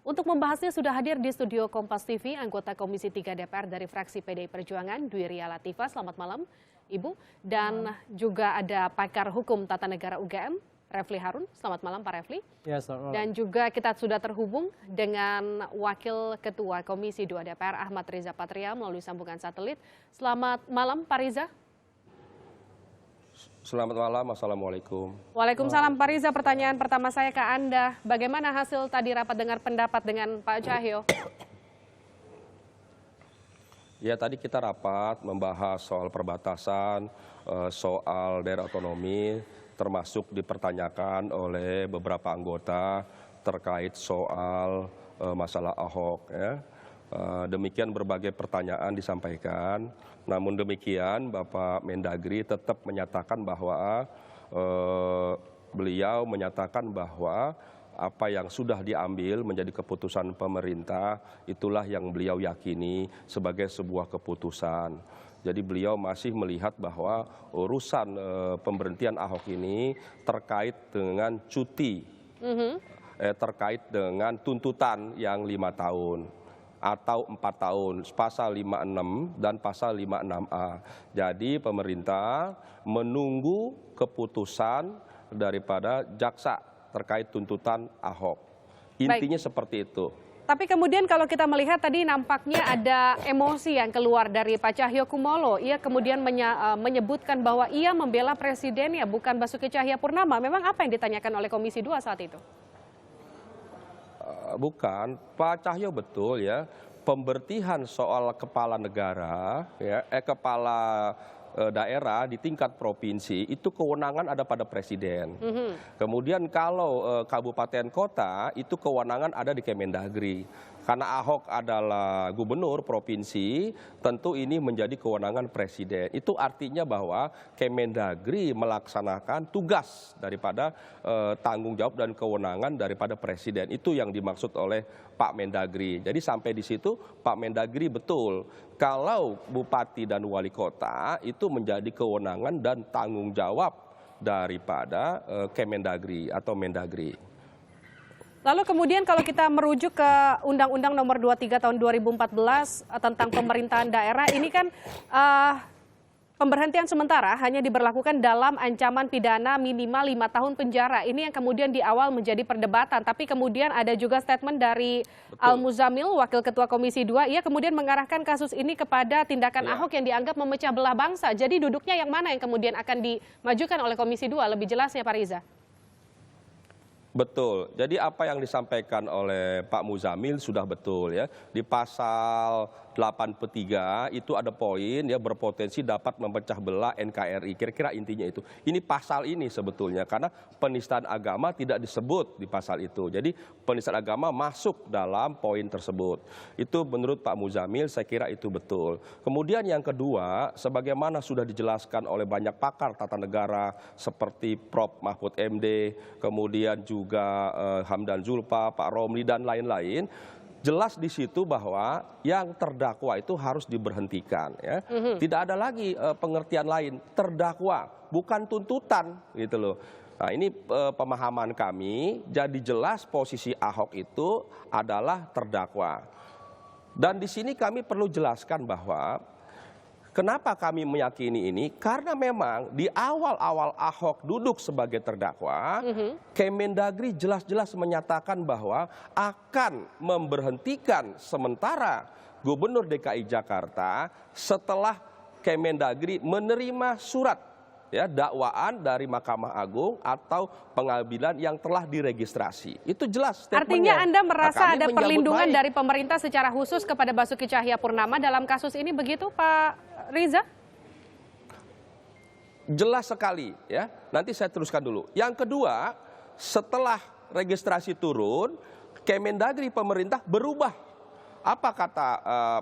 Untuk membahasnya sudah hadir di studio Kompas TV anggota Komisi 3 DPR dari fraksi PDI Perjuangan, Dwi Ria Latifah. Selamat malam, Ibu. Dan juga ada pakar hukum tata negara UGM, Refli Harun. Selamat malam, Pak Refli. Ya, selamat malam. Dan juga kita sudah terhubung dengan Wakil Ketua Komisi 2 DPR, Ahmad Riza Patria, melalui sambungan satelit. Selamat malam, Pak Riza. Selamat malam, Assalamualaikum. Waalaikumsalam, Pak Riza. Pertanyaan pertama saya ke Anda, bagaimana hasil tadi rapat dengar pendapat dengan Pak Cahyo? Ya, tadi kita rapat membahas soal perbatasan, soal daerah otonomi, termasuk dipertanyakan oleh beberapa anggota terkait soal masalah Ahok. Ya. Demikian berbagai pertanyaan disampaikan. Namun demikian Bapak Mendagri tetap menyatakan bahwa beliau menyatakan bahwa apa yang sudah diambil menjadi keputusan pemerintah itulah yang beliau yakini sebagai sebuah keputusan. Jadi beliau masih melihat bahwa urusan pemberhentian Ahok ini terkait dengan cuti, terkait dengan tuntutan yang 5 tahun. Atau 4 tahun, pasal 56 dan pasal 56A. Jadi pemerintah menunggu keputusan daripada jaksa terkait tuntutan Ahok. Intinya seperti itu. Tapi kemudian kalau kita melihat tadi nampaknya ada emosi yang keluar dari Pak Cahyokumolo. Ia kemudian menyebutkan bahwa ia membela presidennya, bukan Basuki Cahayapurnama. Memang apa yang ditanyakan oleh Komisi 2 saat itu? Bukan, Pak Cahyo betul ya, pemberhentian soal kepala negara, ya, kepala daerah di tingkat provinsi itu kewenangan ada pada presiden. Kemudian kalau kabupaten kota itu kewenangan ada di Kemendagri. Karena Ahok adalah gubernur provinsi, tentu ini menjadi kewenangan presiden. Itu artinya bahwa Kemendagri melaksanakan tugas daripada tanggung jawab dan kewenangan daripada presiden. Itu yang dimaksud oleh Pak Mendagri. Jadi sampai di situ Pak Mendagri betul. Kalau bupati dan wali kota itu menjadi kewenangan dan tanggung jawab daripada Kemendagri atau Mendagri. Lalu kemudian kalau kita merujuk ke Undang-Undang Nomor 23 Tahun 2014 tentang pemerintahan daerah, ini kan pemberhentian sementara hanya diberlakukan dalam ancaman pidana minimal 5 tahun penjara. Ini yang kemudian di awal menjadi perdebatan, tapi kemudian ada juga statement dari Al-Muzamil, Wakil Ketua Komisi 2, ia kemudian mengarahkan kasus ini kepada tindakan Ahok yang dianggap memecah belah bangsa. Jadi duduknya yang mana yang kemudian akan dimajukan oleh Komisi 2? Lebih jelasnya Pak Riza. Betul. Jadi apa yang disampaikan oleh Pak Muzamil sudah betul ya. Di pasal 83 itu ada poin ya berpotensi dapat memecah belah NKRI. Kira-kira intinya itu. Ini pasal ini sebetulnya karena penistaan agama tidak disebut di pasal itu. Jadi penistaan agama masuk dalam poin tersebut. Itu menurut Pak Muzamil saya kira itu betul. Kemudian yang kedua, sebagaimana sudah dijelaskan oleh banyak pakar tata negara seperti Prof. Mahfud MD, kemudian juga Hamdan Zulfa, Pak Romli dan lain-lain, jelas di situ bahwa yang terdakwa itu harus diberhentikan. Ya. Tidak ada lagi pengertian lain, terdakwa, bukan tuntutan gitu loh. Nah ini pemahaman kami, jadi jelas posisi Ahok itu adalah terdakwa. Dan di sini kami perlu jelaskan bahwa kenapa kami meyakini ini? Karena memang di awal-awal Ahok duduk sebagai terdakwa, Kemendagri jelas-jelas menyatakan bahwa akan memberhentikan sementara Gubernur DKI Jakarta setelah Kemendagri menerima surat ya dakwaan dari Mahkamah Agung atau pengambilan yang telah diregistrasi. Itu jelas statementnya. Artinya Anda merasa ada perlindungan dari pemerintah secara khusus kepada Basuki Cahayapurnama dalam kasus ini, begitu Pak Riza? Jelas sekali ya. Nanti saya teruskan dulu. Yang kedua, setelah registrasi turun, Kemendagri pemerintah berubah. Apa kata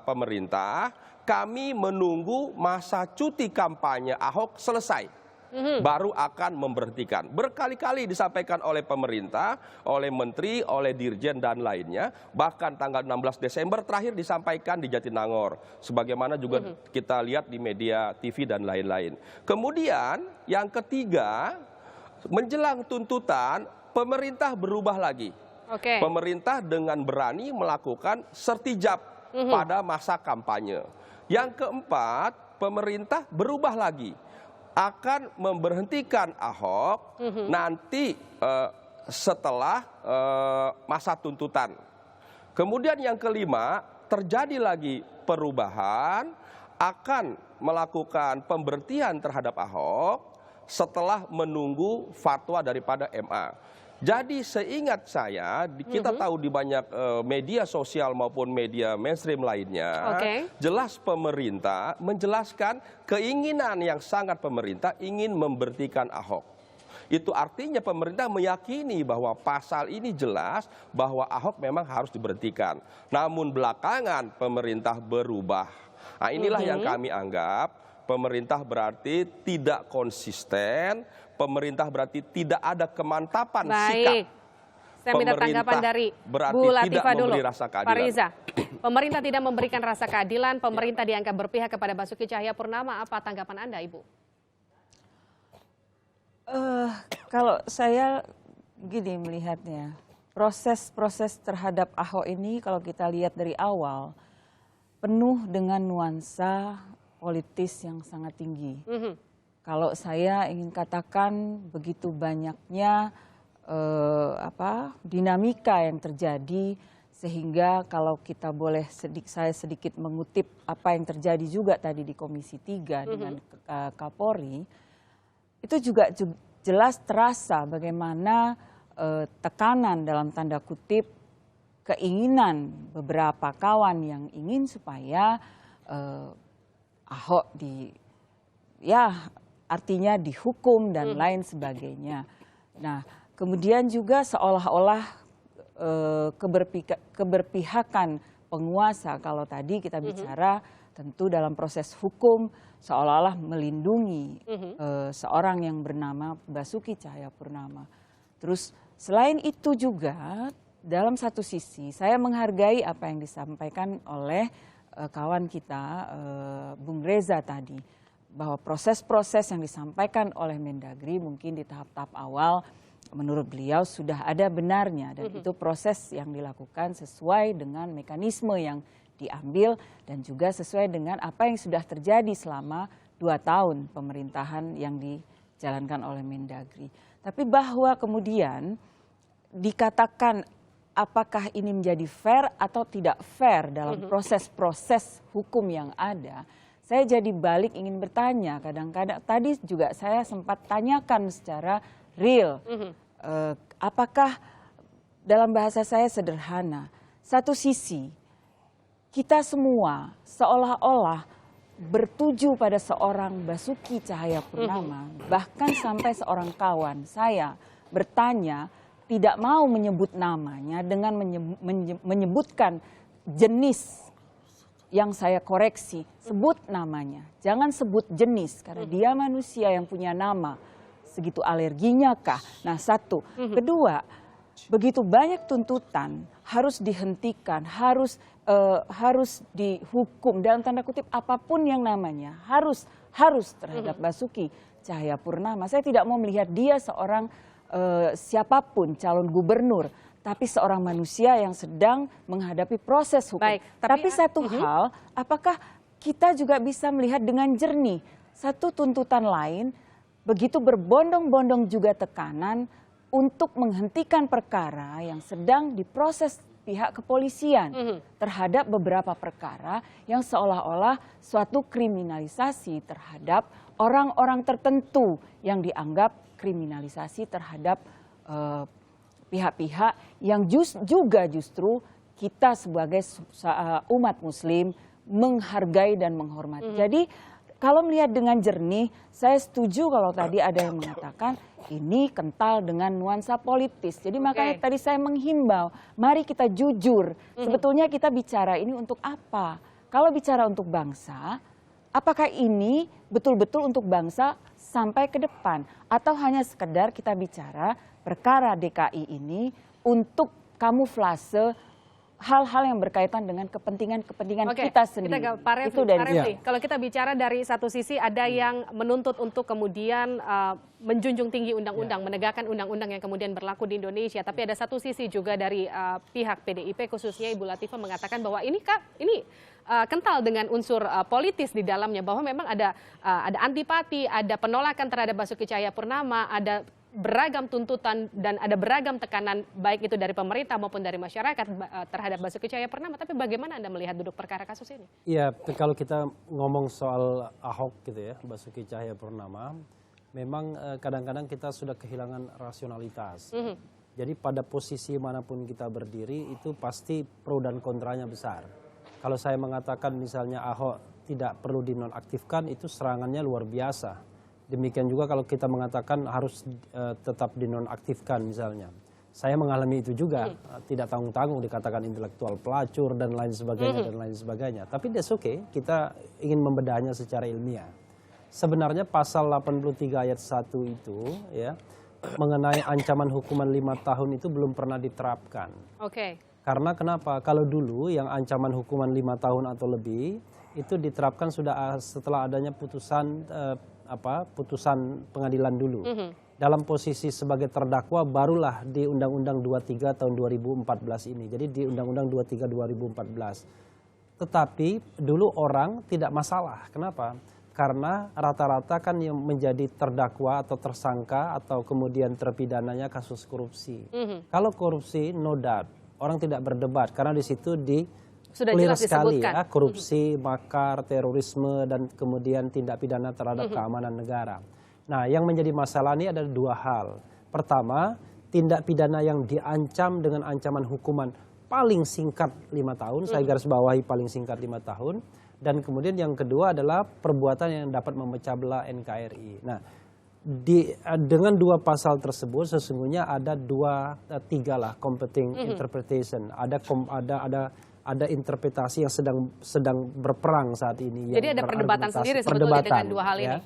pemerintah? Kami menunggu masa cuti kampanye Ahok selesai. Baru akan memberhentikan. Berkali-kali disampaikan oleh pemerintah, oleh menteri, oleh dirjen dan lainnya. Bahkan tanggal 16 Desember terakhir disampaikan di Jatinangor. Sebagaimana juga kita lihat di media TV dan lain-lain. Kemudian yang ketiga, menjelang tuntutan, pemerintah berubah lagi. Oke. Pemerintah dengan berani melakukan sertijab pada masa kampanye. Yang keempat, pemerintah berubah lagi, akan memberhentikan Ahok nanti setelah masa tuntutan. Kemudian yang kelima, terjadi lagi perubahan, akan melakukan pemberhentian terhadap Ahok setelah menunggu fatwa daripada MA. Jadi seingat saya, kita tahu di banyak media sosial maupun media mainstream lainnya, jelas pemerintah menjelaskan keinginan yang sangat pemerintah ingin memberhentikan Ahok. Itu artinya pemerintah meyakini bahwa pasal ini jelas bahwa Ahok memang harus diberhentikan. Namun belakangan pemerintah berubah. Nah, inilah yang kami anggap pemerintah berarti tidak konsisten, pemerintah berarti tidak ada kemantapan sikap. Saya minta tanggapan dari Bu Latifah dulu. Pak Riza, pemerintah tidak memberikan rasa keadilan, pemerintah dianggap berpihak kepada Basuki Cahayapurnama. Apa tanggapan Anda, Ibu? Kalau saya gini melihatnya, proses terhadap Ahok ini kalau kita lihat dari awal, penuh dengan nuansa politis yang sangat tinggi. Kalau saya ingin katakan begitu banyaknya dinamika yang terjadi, sehingga kalau kita boleh saya sedikit mengutip apa yang terjadi juga tadi di Komisi 3 dengan Kapolri, itu juga jelas terasa bagaimana tekanan dalam tanda kutip keinginan beberapa kawan yang ingin supaya Ahok artinya dihukum dan lain sebagainya. Nah, kemudian juga seolah-olah keberpihakan penguasa, kalau tadi kita bicara tentu dalam proses hukum seolah-olah melindungi seorang yang bernama Basuki Cahayapurnama. Terus selain itu juga dalam satu sisi saya menghargai apa yang disampaikan oleh kawan kita Bung Reza tadi, bahwa proses-proses yang disampaikan oleh Mendagri mungkin di tahap-tahap awal menurut beliau sudah ada benarnya, dan itu proses yang dilakukan sesuai dengan mekanisme yang diambil dan juga sesuai dengan apa yang sudah terjadi selama 2 tahun pemerintahan yang dijalankan oleh Mendagri. Tapi bahwa kemudian dikatakan apakah ini menjadi fair atau tidak fair dalam proses-proses hukum yang ada, saya jadi balik ingin bertanya. Kadang-kadang tadi juga saya sempat tanyakan secara real, apakah dalam bahasa saya sederhana, satu sisi kita semua seolah-olah bertuju pada seorang Basuki Cahayapurnama, bahkan sampai seorang kawan saya bertanya, tidak mau menyebut namanya dengan menyebutkan jenis yang saya koreksi. Sebut namanya, jangan sebut jenis, karena dia manusia yang punya nama. Segitu alerginya kah? Nah, satu. Kedua, begitu banyak tuntutan harus dihentikan, harus dihukum dalam tanda kutip apapun yang namanya, harus terhadap Basuki Cahayapurnama. Saya tidak mau melihat dia seorang siapapun calon gubernur, tapi seorang manusia yang sedang menghadapi proses hukum. Baik, tapi satu hal, apakah kita juga bisa melihat dengan jernih satu tuntutan lain, begitu berbondong-bondong juga tekanan untuk menghentikan perkara yang sedang diproses pihak kepolisian terhadap beberapa perkara yang seolah-olah suatu kriminalisasi terhadap orang-orang tertentu yang dianggap kriminalisasi terhadap pihak-pihak yang justru kita sebagai umat muslim menghargai dan menghormati. Jadi kalau melihat dengan jernih, saya setuju kalau tadi ada yang mengatakan ini kental dengan nuansa politis. Jadi makanya tadi saya menghimbau, mari kita jujur. Sebetulnya kita bicara ini untuk apa? Kalau bicara untuk bangsa, apakah ini betul-betul untuk bangsa sampai ke depan? Atau hanya sekedar kita bicara perkara DKI ini untuk kamuflase hal-hal yang berkaitan dengan kepentingan Oke, kita sendiri. Kita ke Pak Refli. Itu dari Pak Refli, kalau kita bicara dari satu sisi ada yang menuntut untuk kemudian menjunjung tinggi undang-undang, menegakkan undang-undang yang kemudian berlaku di Indonesia. Tapi ada satu sisi juga dari pihak PDIP, khususnya Ibu Latifah mengatakan bahwa ini kental dengan unsur politis di dalamnya, bahwa memang ada antipati, ada penolakan terhadap Basuki Cahayapurnama, ada beragam tuntutan dan ada beragam tekanan baik itu dari pemerintah maupun dari masyarakat terhadap Basuki Cahayapurnama. Tapi bagaimana Anda melihat duduk perkara kasus ini? Iya, kalau kita ngomong soal Ahok gitu ya, Basuki Cahayapurnama, memang kadang-kadang kita sudah kehilangan rasionalitas. Jadi pada posisi manapun kita berdiri itu pasti pro dan kontranya besar. Kalau saya mengatakan misalnya Ahok tidak perlu dinonaktifkan, itu serangannya luar biasa. Demikian juga kalau kita mengatakan harus tetap dinonaktifkan misalnya. Saya mengalami itu juga, tidak tanggung-tanggung dikatakan intelektual pelacur dan lain sebagainya. Tapi that's okay, kita ingin membedahnya secara ilmiah. Sebenarnya pasal 83 ayat 1 itu ya mengenai ancaman hukuman 5 tahun itu belum pernah diterapkan. Oke. Karena kenapa? Kalau dulu yang ancaman hukuman 5 tahun atau lebih itu diterapkan sudah setelah adanya putusan pengadilan dulu. Dalam posisi sebagai terdakwa barulah di Undang-Undang 23 tahun 2014 ini. Jadi di Undang-Undang 23 2014. Tetapi dulu orang tidak masalah. Kenapa? Karena rata-rata kan yang menjadi terdakwa atau tersangka atau kemudian terpidananya kasus korupsi. Kalau korupsi no doubt, orang tidak berdebat karena di situ sudah clear jelas sekali disebutkan. ya, korupsi, makar, terorisme, dan kemudian tindak pidana terhadap keamanan negara. Nah, yang menjadi masalah ini ada dua hal. Pertama, tindak pidana yang diancam dengan ancaman hukuman paling singkat 5 tahun, saya garis bawahi paling singkat 5 tahun. Dan kemudian yang kedua adalah perbuatan yang dapat memecah belah NKRI. Nah, dengan dua pasal tersebut sesungguhnya ada tiga lah competing interpretation. Ada interpretasi yang sedang berperang saat ini. Jadi ada perdebatan sendiri sebetulnya dengan dua hal ini.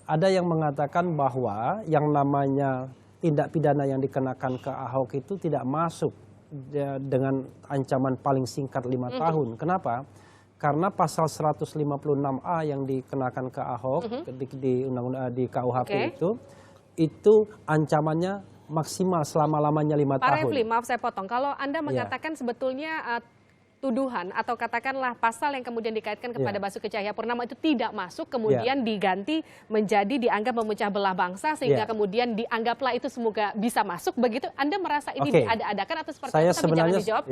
Ada yang mengatakan bahwa yang namanya tindak pidana yang dikenakan ke Ahok itu tidak masuk dengan ancaman paling singkat 5 tahun. Kenapa? Karena pasal 156A yang dikenakan ke Ahok di KUHP itu ancamannya maksimal selama-lamanya 5 tahun. Pak Refli, maaf saya potong. Kalau Anda mengatakan sebetulnya tuduhan atau katakanlah pasal yang kemudian dikaitkan kepada Basuki Cahayapurnama itu tidak masuk, kemudian diganti menjadi dianggap memecah belah bangsa, sehingga kemudian dianggaplah itu semoga bisa masuk, begitu Anda merasa ini diada-adakan atau seperti apa? Tapi jangan dijawab.